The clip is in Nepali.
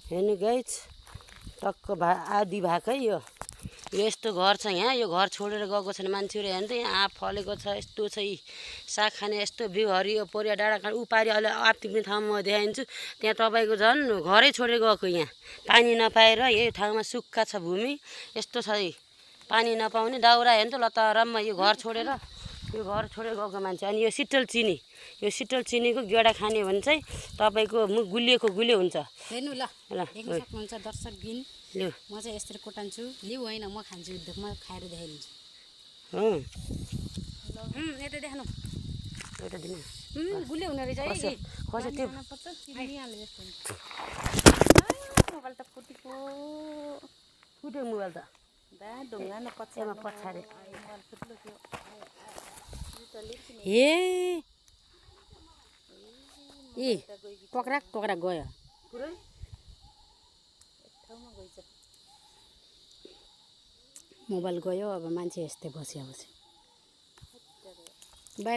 हेर्नु गाइज टक्क आधी भएको है यो यस्तो घर छ यहाँ। यो घर छोडेर गएको छैन मान्छेहरू। हेर्नु त यहाँ आँप फलेको छ, यस्तो छ साग खाने यस्तो बिउ हरियो परियो डाँडा खाने उपारि अहिले आप्तिक्ने ठाउँमा म देखाइदिन्छु। त्यहाँ तपाईँको झन् घरै छोडेर गएको यहाँ पानी नपाएर यही ठाउँमा सुक्खा छ भूमि यस्तो छ पानी नपाउने दाउरा। हेर्नु त लतारममा यो घर छोडेर गएको मान्छे। अनि यो सिटल चिनीको गेडा खाने भने चाहिँ तपाईँको मुख गुलिएको गुलियो हुन्छ। हेर्नु ल देख्न सक्नुहुन्छ दर्शकबिन। लिउ म चाहिँ यसरी कोटान्छु। लिउ होइन म खान्छु, म खाएर देखाइदिन्छु। यता देख्नु एउटा दिन गुलियो हुने रहेछ है। कसो त्यो मोबाइल त फुटेको फुट्यो मोबाइल त ढुङ्गा न पछाडि हे ए टक्रा गयो पुरै मोबाइल गयो। अब मान्छे यस्तै बस्यो बाहिर